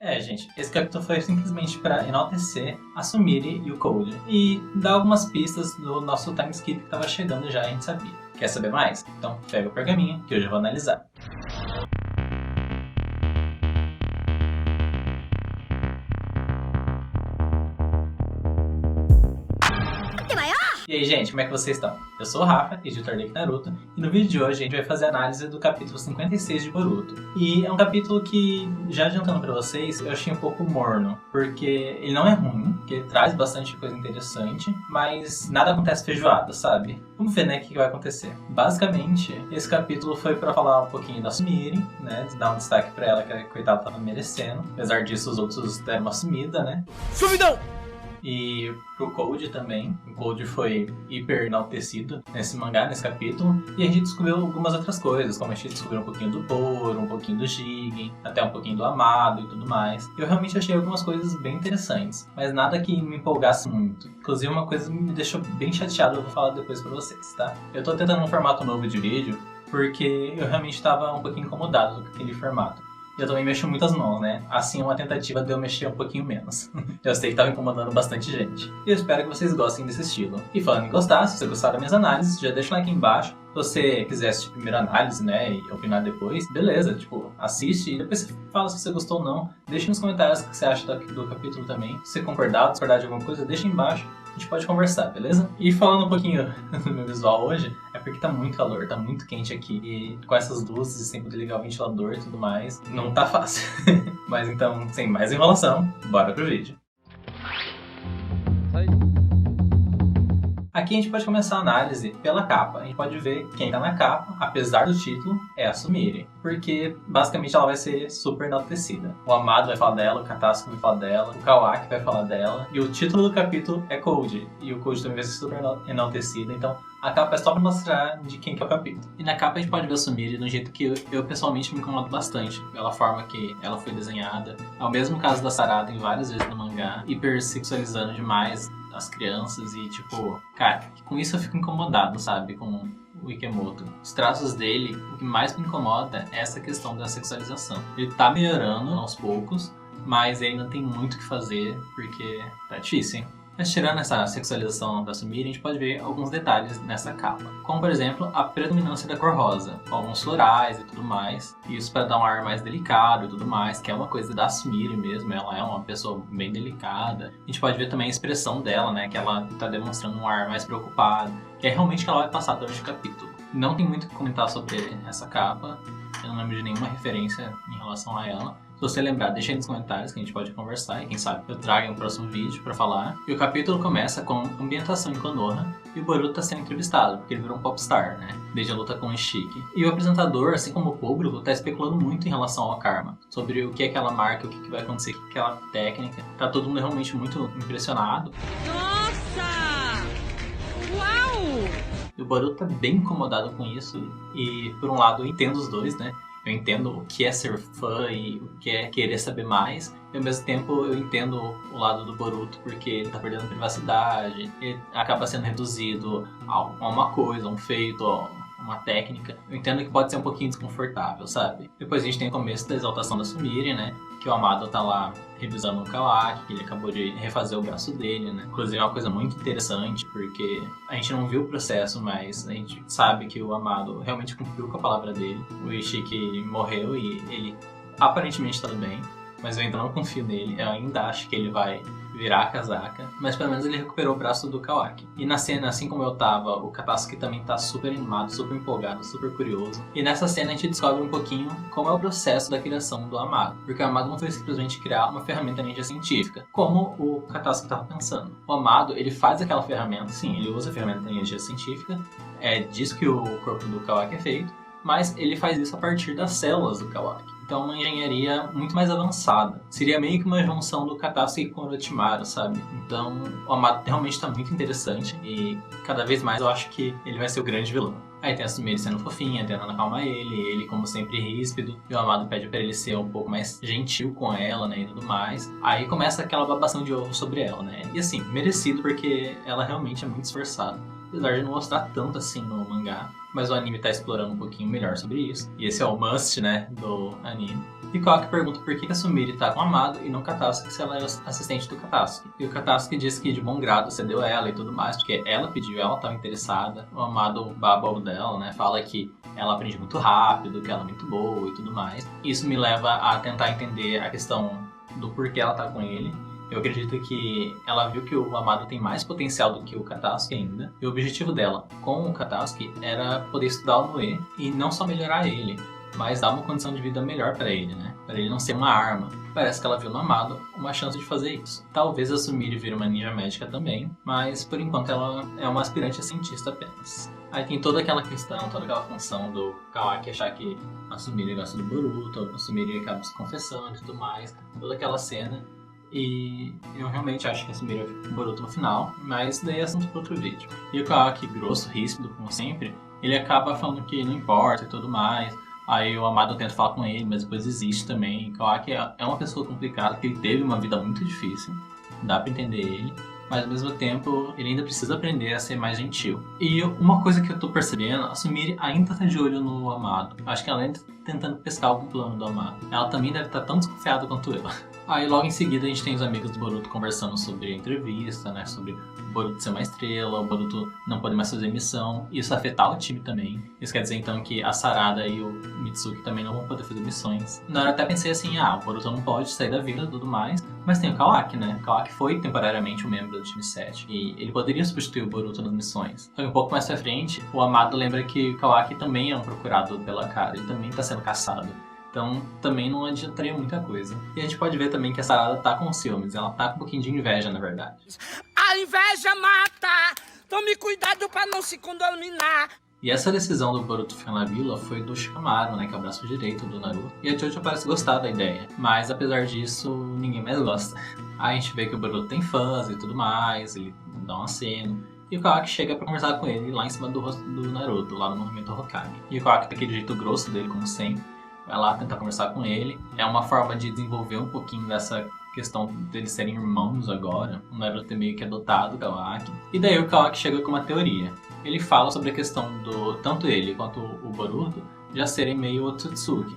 Gente, esse capítulo foi simplesmente para enaltecer a Sumire e o Cold e dar algumas pistas do nosso time skip que tava chegando já, a gente sabia. Quer saber mais? Então pega o pergaminho que hoje eu vou analisar. E aí, gente, como é que vocês estão? Eu sou o Rafa, editor de Naruto, e no vídeo de hoje a gente vai fazer a análise do capítulo 56 de Boruto. E é um capítulo que, já adiantando pra vocês, eu achei um pouco morno, porque ele não é ruim, porque ele traz bastante coisa interessante, mas nada acontece feijoada, sabe? Vamos ver, né, o que vai acontecer. Basicamente, esse capítulo foi pra falar um pouquinho da Sumire, né, dar um destaque pra ela que a coitada tava merecendo. Apesar disso, os outros deram uma sumida, né? Sumidão! E pro Cold também. O Cold foi hiper enaltecido nesse mangá, nesse capítulo. E a gente descobriu algumas outras coisas, como a gente descobriu um pouquinho do Boro, um pouquinho do Jigen, até um pouquinho do Amado e tudo mais. Eu realmente achei algumas coisas bem interessantes, mas nada que me empolgasse muito. Inclusive uma coisa me deixou bem chateado, eu vou falar depois pra vocês, tá? Eu tô tentando um formato novo de vídeo, porque eu realmente tava um pouquinho incomodado com aquele formato. Eu também mexo muitas mãos, né? Assim, uma tentativa de eu mexer um pouquinho menos. Eu sei que tava incomodando bastante gente. E eu espero que vocês gostem desse estilo. E falando em gostar, se você gostar das minhas análises, já deixa o like aqui embaixo. Se você quiser assistir a primeira análise, né, e opinar depois, beleza, tipo, assiste e depois você fala se você gostou ou não. Deixe nos comentários o que você acha do capítulo também. Se você concordar ou discordar de alguma coisa, deixa aí embaixo. A gente pode conversar, beleza? E falando um pouquinho do meu visual hoje, é porque tá muito calor, tá muito quente aqui. E com essas luzes, sem poder ligar o ventilador e tudo mais, não tá fácil. Mas então, sem mais enrolação, bora pro vídeo. Aqui a gente pode começar a análise pela capa. A gente pode ver quem tá na capa, apesar do título, é a Sumire. Porque, basicamente, ela vai ser super enaltecida. O Amado vai falar dela, o Katasuki vai falar dela, o Kawaki vai falar dela. E o título do capítulo é Cold. E o Cold também vai ser super enaltecido. Então, a capa é só pra mostrar de quem que é o capítulo. E na capa a gente pode ver a Sumire de um jeito que eu pessoalmente me incomodo bastante. Pela forma que ela foi desenhada. É o mesmo caso da Sarada em várias vezes no mangá. Hipersexualizando demais as crianças e tipo, cara, com isso eu fico incomodado, sabe, com o Ikemoto. Os traços dele, o que mais me incomoda é essa questão da sexualização. Ele tá melhorando aos poucos, mas ainda tem muito o que fazer, porque tá difícil, hein? Mas tirando essa sexualização da Sumire, a gente pode ver alguns detalhes nessa capa. Como, por exemplo, a predominância da cor rosa, alguns florais e tudo mais. Isso para dar um ar mais delicado e tudo mais, que é uma coisa da Sumire mesmo, ela é uma pessoa bem delicada. A gente pode ver também a expressão dela, né, que ela tá demonstrando um ar mais preocupado, que é realmente o que ela vai passar durante o capítulo. Não tem muito o que comentar sobre essa capa, eu não lembro de nenhuma referência em relação a ela. Se você lembrar, deixa aí nos comentários que a gente pode conversar e quem sabe eu trago um próximo vídeo pra falar. E o capítulo começa com ambientação em Konoha e o Boruto tá sendo entrevistado, porque ele virou um popstar, né? Desde a luta com o Ishiki. E o apresentador, assim como o público, tá especulando muito em relação ao Karma. Sobre o que é aquela marca, o que vai acontecer, o que é aquela técnica. Tá todo mundo realmente muito impressionado. Nossa! Uau! E o Boruto tá bem incomodado com isso. E por um lado eu entendo os dois, né? Eu entendo o que é ser fã e o que é querer saber mais. E ao mesmo tempo eu entendo o lado do Boruto porque ele tá perdendo privacidade. Ele acaba sendo reduzido a uma coisa, a um feito, a uma técnica. Eu entendo que pode ser um pouquinho desconfortável, sabe? Depois a gente tem o começo da exaltação da Sumire, né? Que o Amado tá lá revisando o Kawaki, que ele acabou de refazer o braço dele, né? Inclusive é uma coisa muito interessante, porque a gente não viu o processo, mas a gente sabe que o Amado realmente cumpriu com a palavra dele. O Ishiki morreu e ele aparentemente tá tudo bem, mas eu ainda não confio nele, eu ainda acho que ele vai virar a casaca, mas pelo menos ele recuperou o braço do Kawaki. E na cena, assim como eu tava, o Katasuki também tá super animado, super empolgado, super curioso. E nessa cena a gente descobre um pouquinho como é o processo da criação do Amado. Porque o Amado não foi simplesmente criar uma ferramenta ninja científica, como o Katasuki tava pensando. O Amado, ele faz aquela ferramenta, sim, ele usa a ferramenta ninja científica, é disso que o corpo do Kawaki é feito, mas ele faz isso a partir das células do Kawaki. Então, uma engenharia muito mais avançada. Seria meio que uma junção do Katasuki com o Orochimaru, sabe? Então, o Amado realmente está muito interessante e cada vez mais eu acho que ele vai ser o grande vilão. Aí tem a Sumire sendo fofinha, tentando acalmar ele como sempre ríspido, e o Amado pede pra ele ser um pouco mais gentil com ela, né, e tudo mais. Aí começa aquela babação de ovo sobre ela, né? E assim, merecido porque ela realmente é muito esforçada. apesar de não mostrar tanto assim no mangá. Mas o anime tá explorando um pouquinho melhor sobre isso. E esse é o must, né, do anime. E o Kawaki pergunta por que a Sumire tá com o Amado e não Katasuki se ela é assistente do Katasuki. E o Katasuki diz que de bom grado cedeu ela e tudo mais, porque ela pediu, ela estava interessada. O Amado baba o dela, né, fala que ela aprende muito rápido, que ela é muito boa e tudo mais. Isso me leva a tentar entender a questão do porquê ela tá com ele. Eu acredito que ela viu que o Amado tem mais potencial do que o Katasuki ainda. E o objetivo dela com o Katasuki era poder estudar o Noe e não só melhorar ele, mas dar uma condição de vida melhor para ele, né? Para ele não ser uma arma. Parece que ela viu no Amado uma chance de fazer isso. Talvez a Sumire vire uma ninja médica também, mas por enquanto ela é uma aspirante a cientista apenas. Aí tem toda aquela questão, toda aquela função do Kawaki achar que a Sumire gosta do Boruto, a Sumire acaba se confessando e tudo mais, toda aquela cena. E eu realmente acho que a Sumire vai o Boruto no final, mas daí é assunto para outro vídeo. E o Kawaki, grosso, ríspido, como sempre, ele acaba falando que não importa e tudo mais. Aí o Amado tenta falar com ele, mas depois desiste também. O Kawaki é uma pessoa complicada, que ele teve uma vida muito difícil, dá pra entender ele. Mas ao mesmo tempo, ele ainda precisa aprender a ser mais gentil. E uma coisa que eu tô percebendo, a Sumire ainda tá de olho no Amado. Acho que ela ainda tá tentando pescar algum plano do Amado. Ela também deve estar tão desconfiada quanto eu. Aí logo em seguida a gente tem os amigos do Boruto conversando sobre a entrevista, né? Sobre o Boruto ser uma estrela, o Boruto não poder mais fazer missão. Isso afetar o time também. Isso quer dizer então que a Sarada e o Mitsuki também não vão poder fazer missões. Na hora eu até pensei assim, o Boruto não pode sair da vila e tudo mais. Mas tem o Kawaki, né? O Kawaki foi temporariamente um membro do time 7. E ele poderia substituir o Boruto nas missões. Só que um pouco mais pra frente, o Amado lembra que o Kawaki também é um procurado pela cara. Ele também tá sendo caçado. Então também não adiantaria muita coisa. E a gente pode ver também que a Sarada tá com ciúmes. Ela tá com um pouquinho de inveja, na verdade. A inveja mata! Tome cuidado pra não se contaminar! E essa decisão do Boruto ficar na vila foi do Shikamaru, né, que é o braço direito do Naruto. E a Jojo parece gostar da ideia, mas apesar disso, ninguém mais gosta. Aí a gente vê que o Boruto tem fãs e tudo mais, ele dá um aceno. E o Kawaki chega pra conversar com ele lá em cima do rosto do Naruto, lá no movimento Hokage. E o Kawaki, daquele jeito grosso dele, como sempre, vai lá tentar conversar com ele. É uma forma de desenvolver um pouquinho dessa questão deles serem irmãos agora. O Naruto é meio que adotado o Kawaki. E daí o Kawaki chega com uma teoria. Ele fala sobre a questão do tanto ele quanto o Boruto já serem meio Otsutsuki.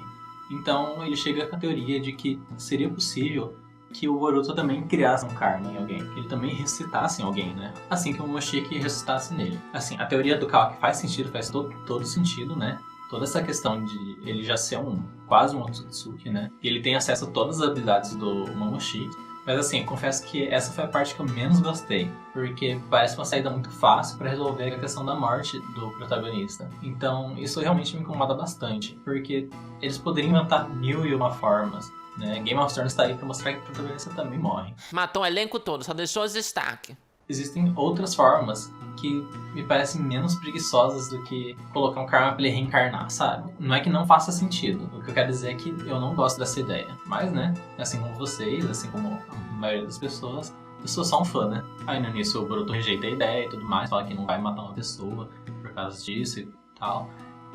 Então ele chega com a teoria de que seria possível que o Boruto também criasse um karma em alguém, que ele também ressuscitasse em alguém, né? Assim que o Moshiki ressuscitasse nele. Assim, a teoria do Kawaki faz sentido, faz todo sentido, né? Toda essa questão de ele já ser quase um Otsutsuki, né? E ele tem acesso a todas as habilidades do Momoshiki. Mas assim, confesso que essa foi a parte que eu menos gostei, porque parece uma saída muito fácil para resolver a questão da morte do protagonista. Então isso realmente me incomoda bastante, porque eles poderiam inventar 1001 formas, né? Game of Thrones está aí para mostrar que o protagonista também morre. Matou o elenco todo, só deixou os destaques. Existem outras formas que me parecem menos preguiçosas do que colocar um karma pra ele reencarnar, sabe? Não é que não faça sentido. O que eu quero dizer é que eu não gosto dessa ideia. Mas, né, assim como vocês, assim como a maioria das pessoas, eu sou só um fã, né? Aí no início o Boruto rejeita a ideia e tudo mais, fala que não vai matar uma pessoa por causa disso e tal.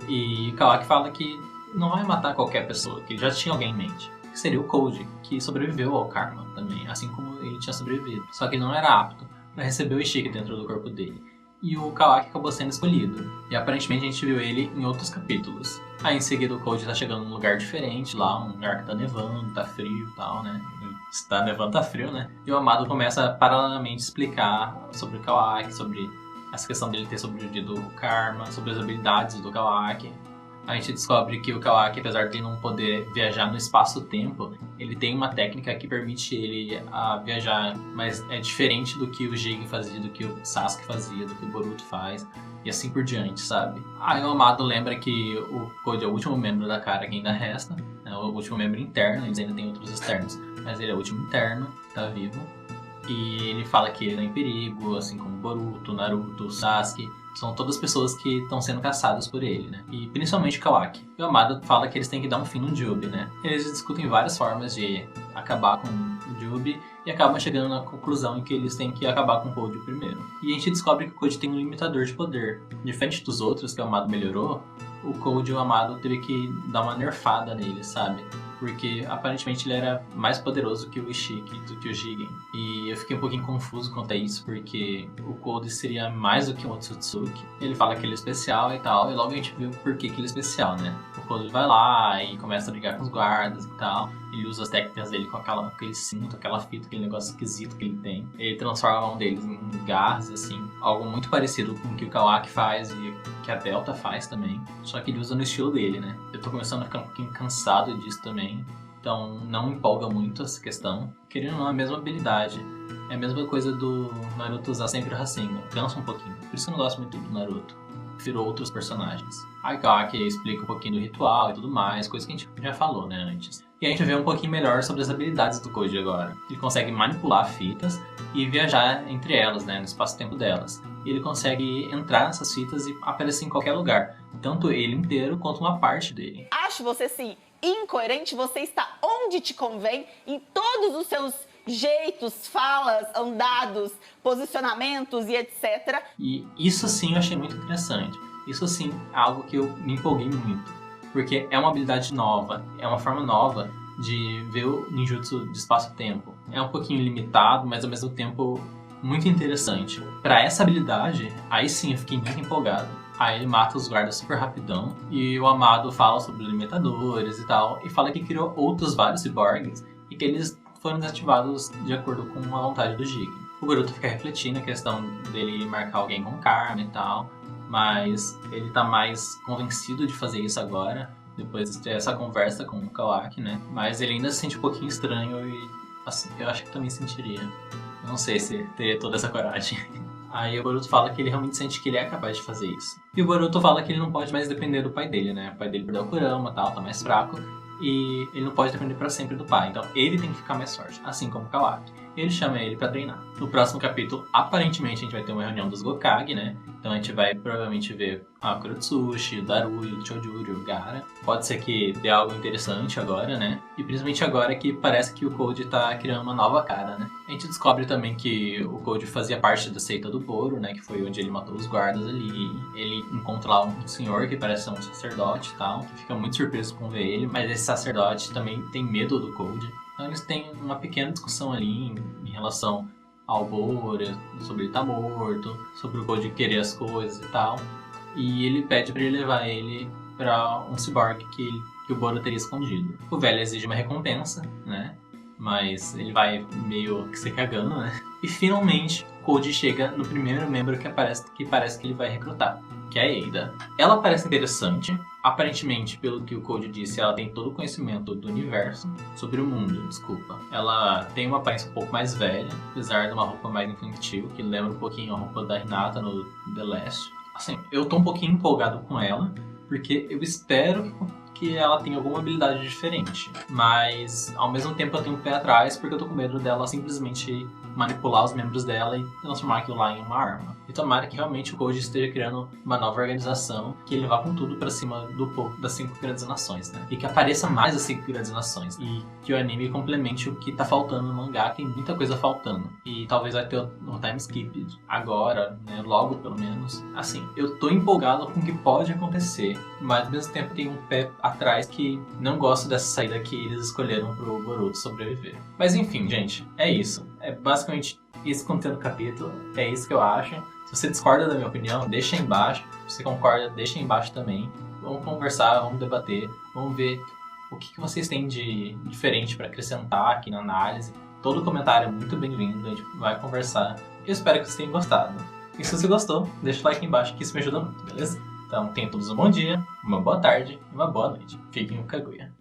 E o Kawaki fala que não vai matar qualquer pessoa, que já tinha alguém em mente. Que seria o Koji, que sobreviveu ao karma também, assim como ele tinha sobrevivido. Só que ele não era apto para receber o Ishiki dentro do corpo dele. E o Kawaki acabou sendo escolhido. E aparentemente a gente viu ele em outros capítulos. Aí em seguida o Koji tá chegando num lugar diferente, lá um lugar que tá nevando, tá frio e tal, né? Se tá nevando, tá frio, né? E o Amado começa a paralelamente explicar sobre o Kawaki, sobre essa questão dele ter sobrevivido o karma, sobre as habilidades do Kawaki. A gente descobre que o Kawaki, apesar de não poder viajar no espaço-tempo, ele tem uma técnica que permite ele viajar, mas é diferente do que o Jigen fazia, do que o Sasuke fazia, do que o Boruto faz, e assim por diante, sabe? Aí o Amado lembra que o Koji é o último membro da cara que ainda resta, né? O último membro interno, eles ainda tem outros externos, mas ele é o último interno, que tá vivo. E ele fala que ele não é em perigo, assim como Boruto, Naruto, Sasuke. São todas pessoas que estão sendo caçadas por ele, né? E principalmente o Kawaki. E o Amado fala que eles têm que dar um fim no Jubi, né? Eles discutem várias formas de acabar com o Jubi e acabam chegando na conclusão em que eles têm que acabar com o Koji primeiro. E a gente descobre que o Koji tem um limitador de poder. Diferente dos outros que o Amado melhorou, o Koji e o Amado teve que dar uma nerfada nele, sabe? porque aparentemente ele era mais poderoso que o Ishiki, do que o Jigen. E eu fiquei um pouquinho confuso quanto a isso, porque o Code seria mais do que um Otsutsuki. Ele fala que ele é especial e tal, e logo a gente viu por que ele é especial, né? O Code vai lá e começa a brigar com os guardas e tal. Ele usa as técnicas dele com aquele cinto, aquela fita, aquele negócio esquisito que ele tem. Ele transforma um deles em garras, assim. Algo muito parecido com o que o Kawaki faz e que a Delta faz também. Só que ele usa no estilo dele, né? Eu tô começando a ficar um pouquinho cansado disso também. Então não me empolga muito essa questão. Querendo ou não, é a mesma habilidade. É a mesma coisa do Naruto usar sempre o Rasengan. Cansa um pouquinho. Por isso que eu não gosto muito do Naruto. Prefiro outros personagens. Aí Kawaki explica um pouquinho do ritual e tudo mais. Coisa que a gente já falou, né, antes. E a gente vê um pouquinho melhor sobre as habilidades do Koji agora. Ele consegue manipular fitas e viajar entre elas, né, no espaço-tempo delas. E ele consegue entrar nessas fitas e aparecer em qualquer lugar. Tanto ele inteiro quanto uma parte dele. Acho você, sim, incoerente. Você está onde te convém, em todos os seus jeitos, falas, andados, posicionamentos e etc. E isso sim eu achei muito interessante. Isso sim é algo que eu me empolguei muito. Porque é uma habilidade nova, é uma forma nova de ver o ninjutsu de espaço-tempo. É um pouquinho limitado, mas ao mesmo tempo muito interessante. Para essa habilidade, aí sim eu fiquei muito empolgado. Aí ele mata os guardas super rapidão e o Amado fala sobre os limitadores e tal, e fala que criou outros vários ciborgues e que eles foram desativados de acordo com a vontade do Jigen. O Boruto fica refletindo a questão dele marcar alguém com karma e tal, mas ele tá mais convencido de fazer isso agora, depois de ter essa conversa com o Kawaki, né? Mas ele ainda se sente um pouquinho estranho e, assim, eu acho que também sentiria. Eu não sei se teria toda essa coragem. Aí o Boruto fala que ele realmente sente que ele é capaz de fazer isso. E o Boruto fala que ele não pode mais depender do pai dele, né? O pai dele perdeu o Kurama e tal, tá mais fraco. E ele não pode depender pra sempre do pai. Então ele tem que ficar mais forte, assim como o Kawaki. Ele chama ele pra treinar. No próximo capítulo, aparentemente, a gente vai ter uma reunião dos Hokage, né? Então a gente vai provavelmente ver a Kurotsushi, o Darui, o Chojuri, o Gaara. Pode ser que dê algo interessante agora, né? E principalmente agora que parece que o Code tá criando uma nova cara, né? A gente descobre também que o Code fazia parte da seita do Boro, né? Que foi onde ele matou os guardas ali. Ele encontra lá um senhor que parece ser um sacerdote e tal. Que fica muito surpreso com ver ele. Mas esse sacerdote também tem medo do Code. Então eles têm uma pequena discussão ali em relação ao Boro, sobre ele estar morto, sobre o Code querer as coisas e tal. E ele pede pra ele levar ele pra um ciborgue que o Boro teria escondido. O velho exige uma recompensa, né? Mas ele vai meio que se cagando, né? E finalmente o Code chega no primeiro membro que parece que ele vai recrutar, que é a Eida. Ela parece interessante. Aparentemente, pelo que o Code disse, ela tem todo o conhecimento do universo, sobre o mundo, desculpa. Ela tem uma aparência um pouco mais velha, apesar de uma roupa mais infantil, que lembra um pouquinho a roupa da Hinata no The Last. Assim, eu tô um pouquinho empolgado com ela, porque eu espero que ela tenha alguma habilidade diferente. Mas, ao mesmo tempo, eu tenho um pé atrás, porque eu tô com medo dela simplesmente manipular os membros dela e transformar aquilo lá em uma arma. E tomara que realmente o Code esteja criando uma nova organização, que ele vá com tudo pra cima das 5 grandes nações, né? E que apareça mais as 5 grandes nações. E que o anime complemente o que tá faltando no mangá, tem muita coisa faltando. E talvez vai ter um time skip agora, né? Logo, pelo menos. Assim, eu tô empolgado com o que pode acontecer, mas ao mesmo tempo tem um pé atrás que não gosto dessa saída que eles escolheram pro Boruto sobreviver. Mas enfim, gente, é isso. É basicamente esse conteúdo do capítulo, é isso que eu acho. Se você discorda da minha opinião, deixa aí embaixo. Se você concorda, deixa aí embaixo também. Vamos conversar, vamos debater, vamos ver o que vocês têm de diferente para acrescentar aqui na análise. Todo comentário é muito bem-vindo, a gente vai conversar. Eu espero que vocês tenham gostado. E se você gostou, deixa o like aí embaixo que isso me ajuda muito, beleza? Então tenham todos um bom dia, uma boa tarde e uma boa noite. Fiquem com Kaguya.